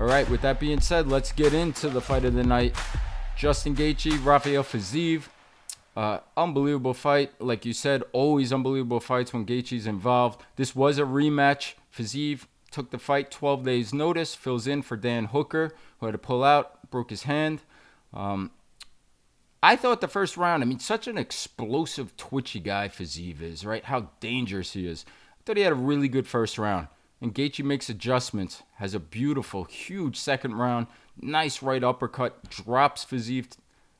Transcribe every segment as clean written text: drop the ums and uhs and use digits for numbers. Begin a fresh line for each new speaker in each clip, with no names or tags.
All right, with that being said, let's get into the fight of the night. Justin Gaethje, Rafael Fiziev. Unbelievable fight. Like you said, always unbelievable fights when Gaethje's involved. This was a rematch. Fiziev took the fight 12 days notice, fills in for Dan Hooker, who had to pull out, broke his hand. I thought the first round, such an explosive, twitchy guy Fiziev is, right? How dangerous he is. I thought he had a really good first round. And Gaethje makes adjustments, has a beautiful, huge second round, nice right uppercut, drops Fiziev,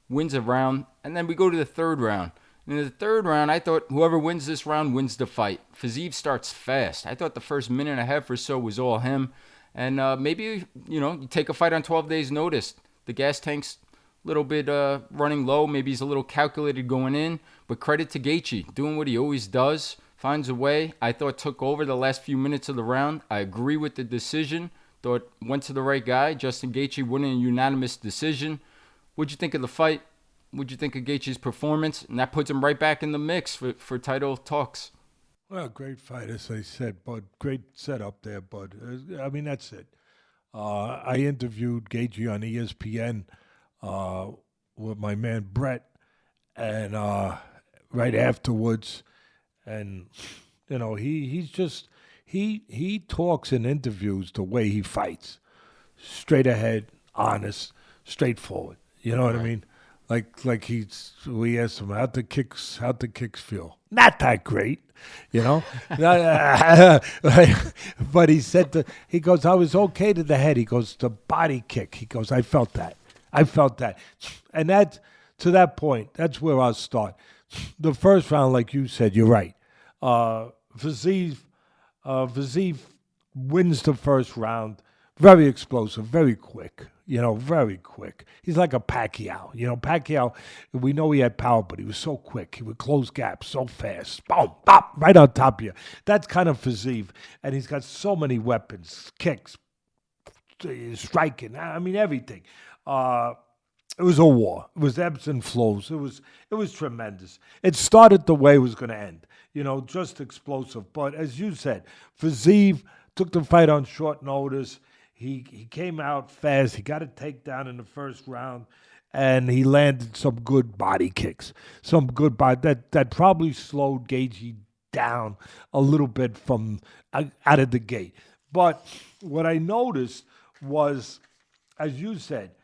wins a round, and then we go to the third round. In the third round, I thought whoever wins this round wins the fight. Fiziev starts fast. I thought the first minute and a half or so was all him. And maybe, you take a fight on 12 days notice. The gas tank's a little bit running low. Maybe he's a little calculated going in. But credit to Gaethje, doing what he always does. Finds a way. I thought took over the last few minutes of the round. I agree with the decision. Thought went to the right guy. Justin Gaethje winning a unanimous decision. What'd you think of the fight? What'd you think of Gaethje's performance? And that puts him right back in the mix for title talks.
Well, great fight, as I said, Bud. Great setup there, Bud. That's it. I interviewed Gaethje on ESPN with my man Brett, and right afterwards. And, he talks in interviews the way he fights. Straight ahead, honest, straightforward. You know what I mean? Like we asked him, how'd the kicks feel? Not that great, But he said, he goes, I was okay to the head. He goes, the body kick. He goes, I felt that. And that, to that point, that's where I'll start. The first round, like you said, you're right. Fiziev wins the first round. Very explosive, very quick. Very quick. He's like a Pacquiao. Pacquiao, we know he had power, but he was so quick. He would close gaps so fast. Boom, bop, right on top of you. That's kind of Fiziev. And he's got so many weapons, kicks, striking, everything. It was a war. It was ebbs and flows. It was tremendous. It started the way it was going to end. Just explosive. But as you said, Fiziev took the fight on short notice. He came out fast. He got a takedown in the first round, and he landed some good body kicks. Some good body that probably slowed Gaethje down a little bit from out of the gate. But what I noticed was, as you said,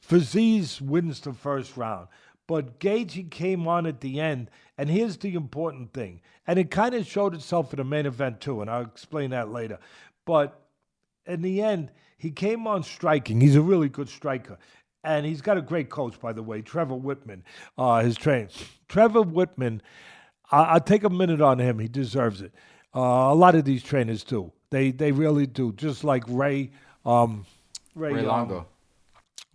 Fiziev wins the first round, but Gaethje came on at the end, and here's the important thing, and it kind of showed itself in the main event too, and I'll explain that later, but in the end, he came on striking. He's a really good striker, and he's got a great coach, by the way, Trevor Whitman, his trainer. Trevor Whitman, I'll take a minute on him. He deserves it. A lot of these trainers do. They really do, just like Ray
Longo.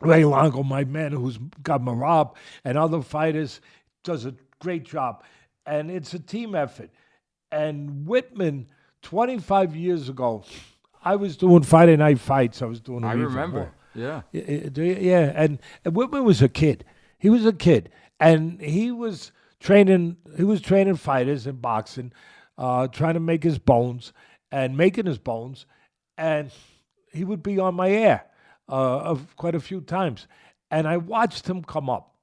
Ray Longo, my man who's got Marab and other fighters, does a great job. And it's a team effort. And Whitman, 25 years ago, I was doing Friday night fights. I was doing
I remember. Yeah.
Yeah. And Whitman was a kid. He was a kid. And he was training fighters in boxing, trying to make his bones and making his bones. And he would be on my air. Of quite a few times. And I watched him come up.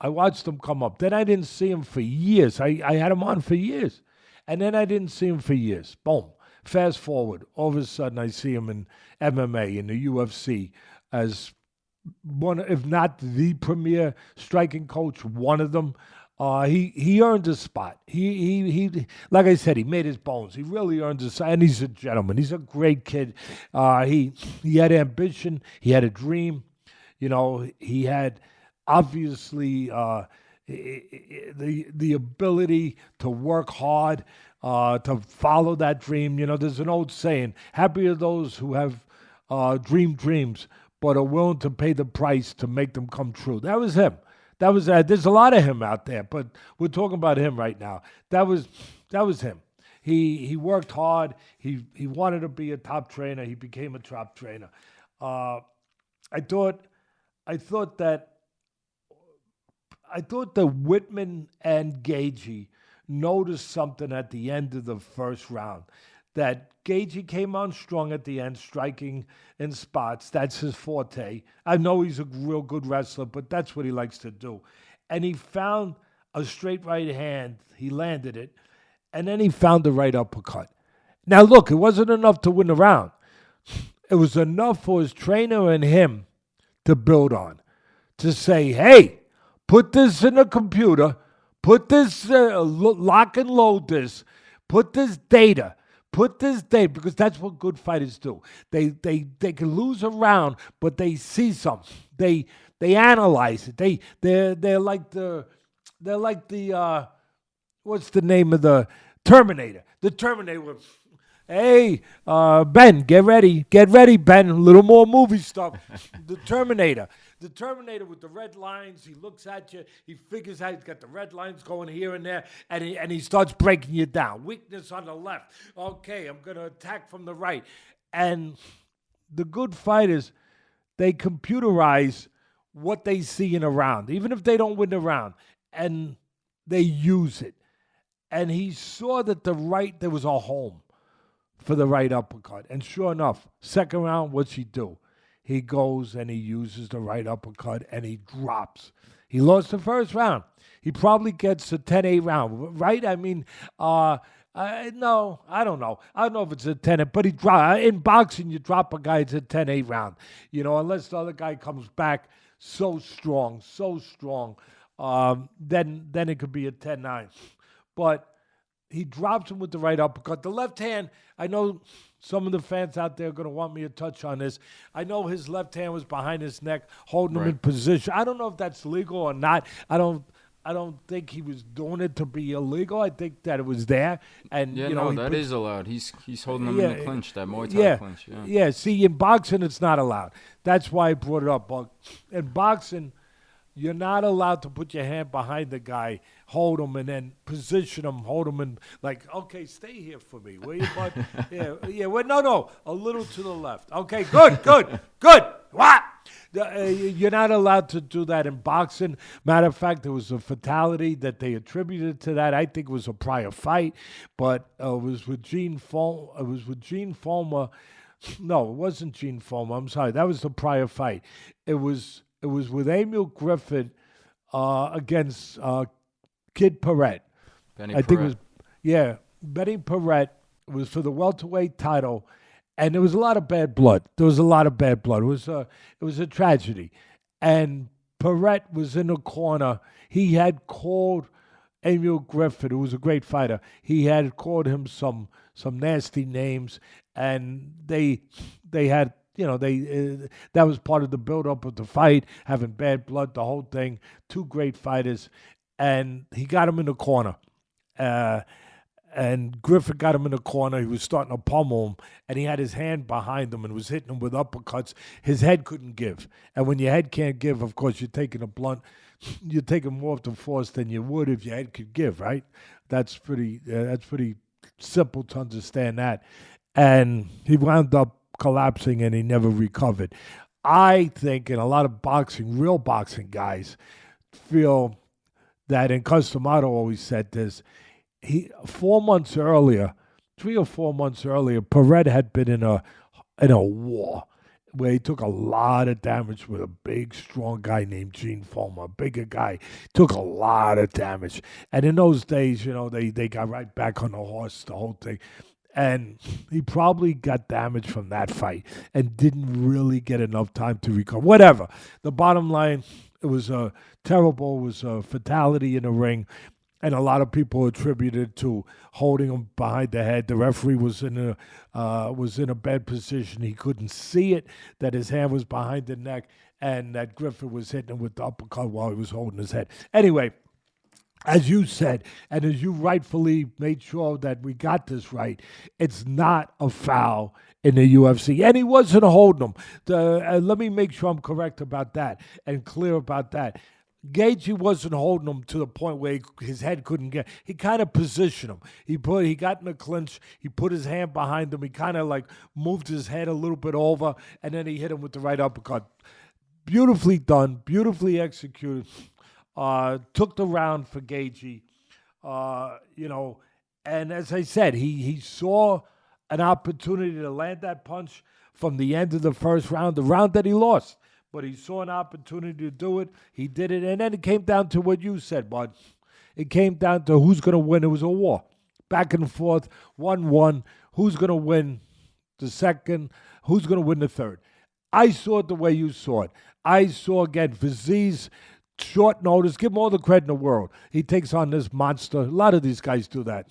Then I didn't see him for years. I had him on for years. And then I didn't see him for years. Boom. Fast forward. All of a sudden, I see him in MMA, in the UFC, as one, if not the premier striking coach, one of them. He earned his spot. He like I said, he made his bones. He really earned his, and he's a gentleman. He's a great kid. He had ambition. He had a dream. He had obviously the ability to work hard, to follow that dream. There's an old saying: "Happy are those who have dreams, but are willing to pay the price to make them come true." That was him. There's a lot of him out there, but we're talking about him right now. That was him. He worked hard. He wanted to be a top trainer. He became a top trainer. I thought that Whitman and Gaethje noticed something at the end of the first round that Gaethje came on strong at the end, striking in spots. That's his forte. I know he's a real good wrestler, but that's what he likes to do. And he found a straight right hand. He landed it. And then he found the right uppercut. Now, look, it wasn't enough to win the round. It was enough for his trainer and him to build on. To say, hey, put this in the computer. Put this, lock and load this. Put this data. Because that's what good fighters do. They can lose a round, but they see something. They analyze it. They're like the what's the name of the Terminator? The Terminator was, hey, Ben, get ready, Ben. A little more movie stuff. The Terminator with the red lines. He looks at you. He figures out he's got the red lines going here and there, and he starts breaking you down. Weakness on the left. Okay, I'm going to attack from the right. And the good fighters, they computerize what they see in a round, even if they don't win the round, and they use it. And he saw that there was a home for the right uppercut. And sure enough, second round, what's he do? He goes and he uses the right uppercut and he drops. He lost the first round. He probably gets a 10-8 round, right? I mean, no, I don't know. I don't know if it's a 10-8, but he dropped. In boxing, you drop a guy, it's a 10-8 round. Unless the other guy comes back so strong, then it could be a 10-9. But he drops him with the right uppercut. The left hand, I know some of the fans out there are going to want me to touch on this. I know his left hand was behind his neck, holding him in position. I don't know if that's legal or not. I don't think he was doing it to be illegal. I think that it was there. And
that is allowed. He's holding him in the clinch, that Muay Thai clinch.
Yeah. See, in boxing, it's not allowed. That's why I brought it up. But in boxing, you're not allowed to put your hand behind the guy, hold him, and then position him, hold him, and like, okay, stay here for me, will you, bud? Well, no, a little to the left. Okay, good. What? You're not allowed to do that in boxing. Matter of fact, there was a fatality that they attributed to that. I think it was a prior fight, but it was with Gene Fulmer. No, it wasn't Gene Fulmer. I'm sorry. That was the prior fight. It was with Emil Griffith against Kid Perret.
Benny
I
Perret.
think it was, Benny Perret. It was for the welterweight title, and there was a lot of bad blood. It was a tragedy. And Perret was in the corner. He had called Emil Griffith, who was a great fighter. He had called him some nasty names, and they had. That was part of the build-up of the fight, having bad blood, the whole thing. Two great fighters, and he got him in the corner. And Griffith got him in the corner. He was starting to pummel him, and he had his hand behind him and was hitting him with uppercuts. His head couldn't give. And when your head can't give, of course, you're taking you're taking more of the force than you would if your head could give, right? That's pretty simple to understand that. And he wound up collapsing, and he never recovered. I think, and a lot of real boxing guys feel that, and Customato always said this, 3 or 4 months earlier, Perret had been in a war where he took a lot of damage with a big, strong guy named Gene Fulmer, a bigger guy, took a lot of damage. And in those days, they got right back on the horse, the whole thing. And he probably got damaged from that fight and didn't really get enough time to recover. Whatever. The bottom line, it was a fatality in the ring, and a lot of people attributed to holding him behind the head. The referee was in a bad position. He couldn't see it, that his hand was behind the neck, and that Griffith was hitting him with the uppercut while he was holding his head. Anyway, as you said, and as you rightfully made sure that we got this right, it's not a foul in the UFC. And he wasn't holding him. Let me make sure I'm correct about that and clear about that. Gaethje wasn't holding him to the point where his head couldn't get. He kind of positioned him. He got in the clinch. He put his hand behind him. He kind of like moved his head a little bit over, and then he hit him with the right uppercut. Beautifully done. Beautifully executed. Took the round for Gaethje. And as I said, he saw an opportunity to land that punch from the end of the first round, the round that he lost. But he saw an opportunity to do it. He did it. And then it came down to what you said, bud. It came down to who's going to win. It was a war. Back and forth, 1-1. Who's going to win the second? Who's going to win the third? I saw it the way you saw it. I saw, again, Fiziev, short notice. Give him all the credit in the world. He takes on this monster. A lot of these guys do that.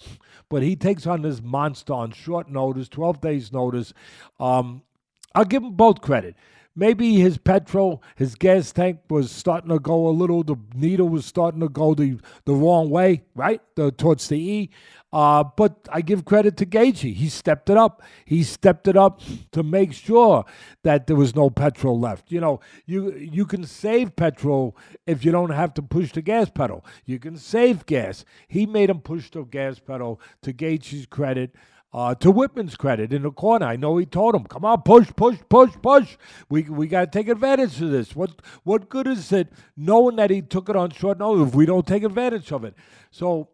But he takes on this monster on short notice, 12 days notice. I'll give him both credit. Maybe his petrol, his gas tank was starting to go a little, the needle was starting to go the wrong way, right? Towards the E. But I give credit to Gaethje. He stepped it up. He stepped it up to make sure that there was no petrol left. You know, you can save petrol if you don't have to push the gas pedal. You can save gas. He made him push the gas pedal, to Gaethje's credit. To Whitman's credit in the corner, I know he told him, come on, push. We got to take advantage of this. What good is it knowing that he took it on short notice if we don't take advantage of it? So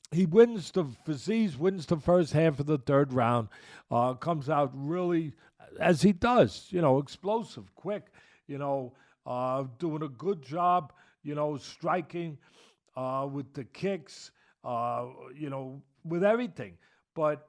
he wins Fiziev wins the first half of the third round, comes out really, as he does, you know, explosive, quick, you know, doing a good job, you know, striking with the kicks, you know, with everything. But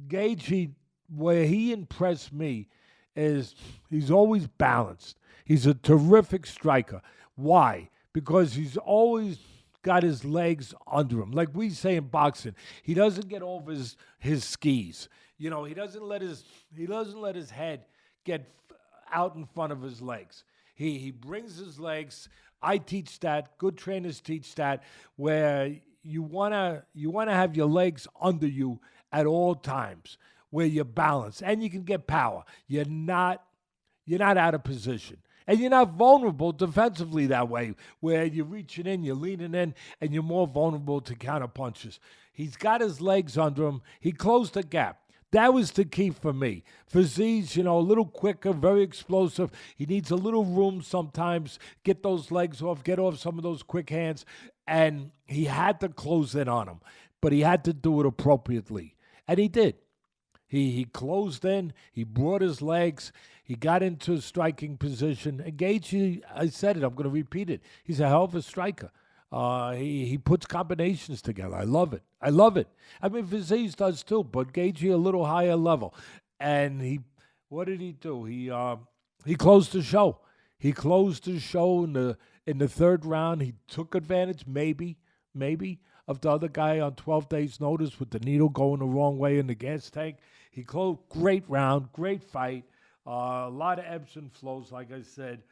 Gaethje, where he impressed me is he's always balanced. He's a terrific striker. Why? Because he's always got his legs under him. Like we say in boxing, he doesn't get over his skis. You know, he doesn't let his head get out in front of his legs. He brings his legs. I teach that. Good trainers teach that, where you wanna have your legs under you at all times, where you're balanced and you can get power. You're not out of position. And you're not vulnerable defensively that way, where you're reaching in, you're leaning in, and you're more vulnerable to counter punches. He's got his legs under him. He closed the gap. That was the key for me. Fiziev, you know, a little quicker, very explosive. He needs a little room sometimes. Get those legs off, get off some of those quick hands. And he had to close in on him, but he had to do it appropriately. And he did. He closed in. He brought his legs. He got into striking position. And Gaethje, I said it, I'm going to repeat it. He's a hell of a striker. He puts combinations together. I love it. I mean, Fiziev does too, but Gaethje a little higher level. And what did he do? He closed the show. He closed the show in the third round. He took advantage, maybe, of the other guy on 12 days' notice with the needle going the wrong way in the gas tank. He closed, great round, great fight. A lot of ebbs and flows, like I said.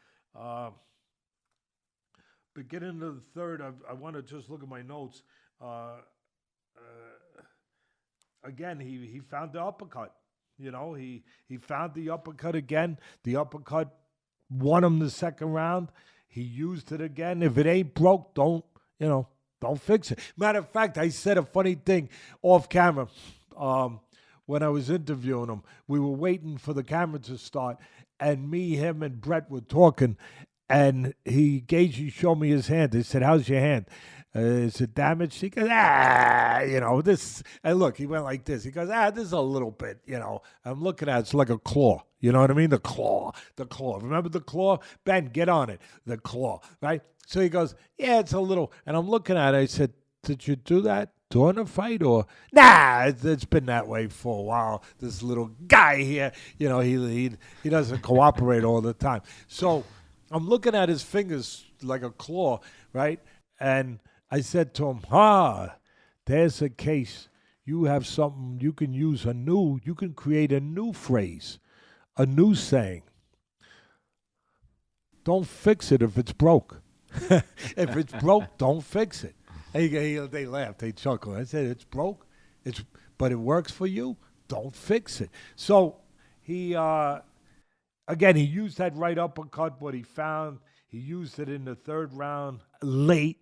Beginning of the third, I want to just look at my notes. Again, he found the uppercut. You know, he found the uppercut again. The uppercut won him the second round. He used it again. If it ain't broke, don't fix it. Matter of fact, I said a funny thing off camera when I was interviewing him. We were waiting for the camera to start, and me, him, and Brett were talking, and Gaethje showed me his hand. He said, how's your hand? Is it damaged? He goes, this. And look, he went like this. He goes, this is a little bit, I'm looking at it. It's like a claw. You know what I mean? The claw. Remember the claw? Ben, get on it. The claw, right? So he goes, yeah, it's a little. And I'm looking at it. I said, did you do that during a fight? Or, nah, it's been that way for a while. This little guy here, he doesn't cooperate all the time. So I'm looking at his fingers like a claw, right? And I said to him, there's a case. You have something, you can use you can create a new phrase, a new saying. Don't fix it if it's broke. If it's broke, don't fix it. They laughed, they chuckled. I said, it's broke, but it works for you, don't fix it. So he used that right uppercut, what he found. He used it in the third round, late.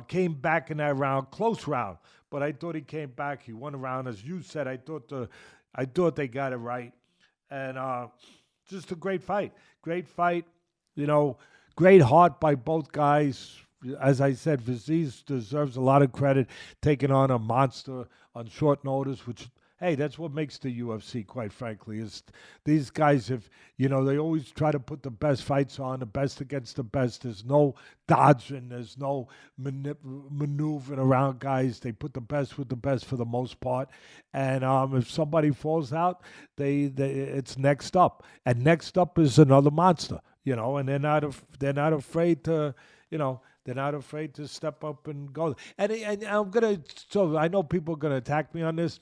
Came back in that round, close round. But I thought he came back. He won a round, as you said. I thought they got it right, and just a great fight. Great fight, great heart by both guys. As I said, Fiziev deserves a lot of credit, taking on a monster on short notice, which Hey, that's what makes the UFC, quite frankly, is these guys, if, they always try to put the best fights on, the best against the best. There's no dodging, there's no maneuvering around guys. They put the best with the best for the most part. And if somebody falls out, it's next up. And next up is another monster, and they're not afraid to, they're not afraid to step up and go. And so I know people are gonna attack me on this.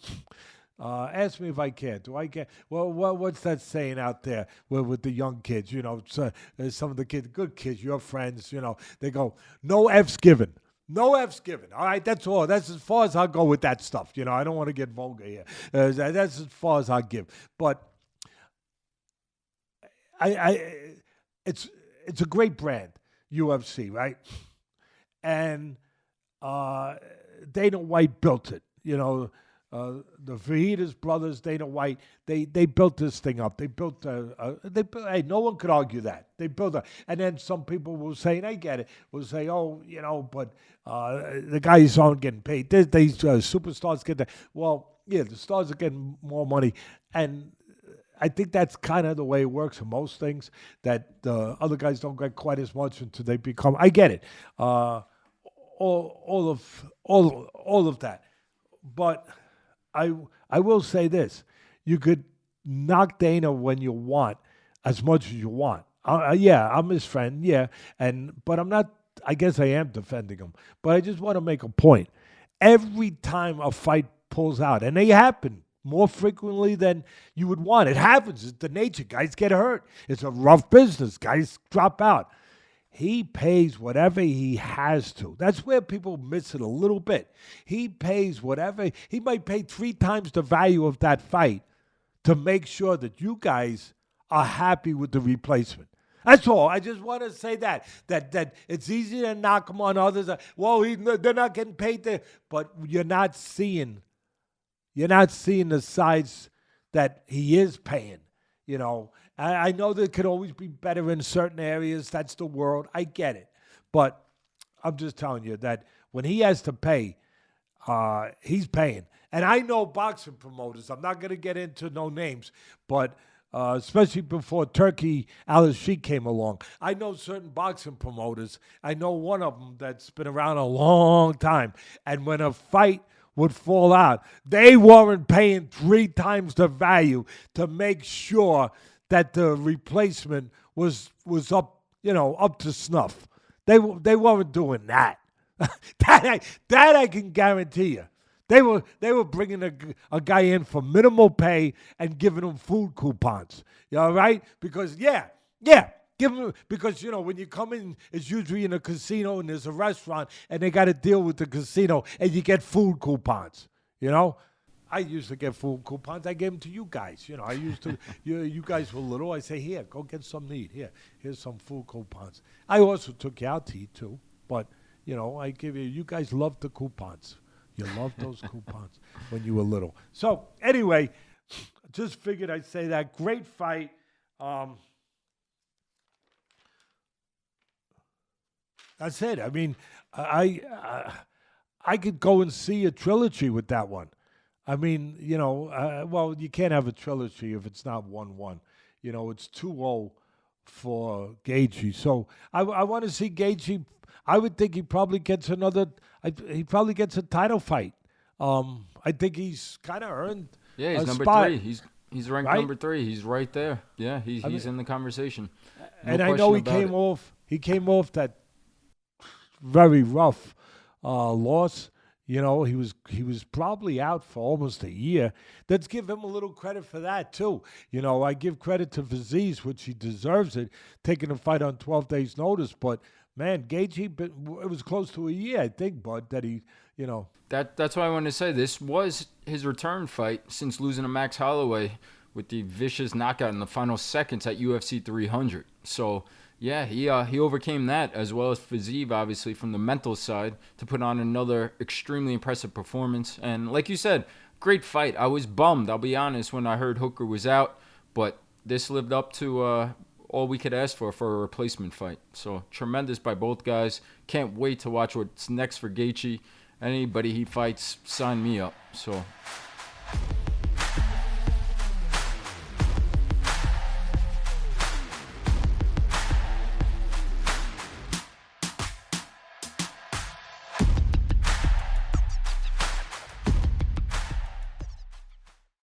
Ask me if I can. Do I get? Well, what's that saying out there with the young kids? Some of the kids, good kids, your friends. They go, no F's given. No F's given. All right, that's all. That's as far as I'll go with that stuff. I don't want to get vulgar here. That's as far as I'll give. But it's a great brand, UFC, right? And Dana White built it. The Fajitas brothers, Dana White, they built this thing up. They built hey, no one could argue that. They built it. And then some people will say, and I get it, will say, but the guys aren't getting paid. These superstars get that. Well, yeah, the stars are getting more money. And I think that's kind of the way it works in most things, that the other guys don't get quite as much until they become, I get it. All of that. But I will say this: you could knock Dana when you want, as much as you want. Yeah, I'm his friend. Yeah, but I'm not. I guess I am defending him. But I just want to make a point. Every time a fight pulls out, and they happen more frequently than you would want. It happens. It's the nature. Guys get hurt. It's a rough business. Guys drop out. He pays whatever he has to. That's where people miss it a little bit. He pays whatever. He might pay 3 times the value of that fight to make sure that you guys are happy with the replacement. That's all. I just want to say that it's easy to knock him on others. Well, they're not getting paid there. But you're not seeing the sides that he is paying, I know there could always be better in certain areas. That's the world. I get it. But I'm just telling you that when he has to pay, he's paying. And I know boxing promoters. I'm not going to get into no names, but especially before Turkey Al-Sheikh came along, I know certain boxing promoters. I know one of them that's been around a long time. And when a fight would fall out, they weren't paying 3 times the value to make sure that the replacement was up, up to snuff. They weren't doing that. that I can guarantee you. They were bringing a guy in for minimal pay and giving him food coupons. You all right? Because give him, because when you come in, it's usually in a casino and there's a restaurant and they got to deal with the casino and you get food coupons. I used to get food coupons. I gave them to you guys. I used to. You guys were little. I say, here, go get something to eat. Here's some food coupons. I also took you out to eat too. But I give you. You guys loved the coupons. You loved those coupons when you were little. So anyway, just figured I'd say that. Great fight. That's it. I mean, I could go and see a trilogy with that one. I mean, well, you can't have a trilogy if it's not 1-1. It's 2-0 for Gaethje. So I want to see Gaethje. I would think he probably gets he probably gets a title fight. I think he's kind of earned
he's
a
number
spot.
3. He's ranked
right?
number 3. He's right there. Yeah, he's in the conversation. No
and I know he came off that very rough loss. He was probably out for almost a year. Let's give him a little credit for that, too. I give credit to Fiziev, which he deserves it, taking a fight on 12 days' notice. But, man, Gaethje, it was close to a year, I think, Bud, that he,
That's what I wanted to say. This was his return fight since losing to Max Holloway with the vicious knockout in the final seconds at UFC 300. So, yeah, he overcame that, as well as Fiziev, obviously, from the mental side, to put on another extremely impressive performance. And like you said, great fight. I was bummed, I'll be honest, when I heard Hooker was out, but this lived up to all we could ask for a replacement fight. So tremendous by both guys. Can't wait to watch what's next for Gaethje. Anybody he fights, sign me up. So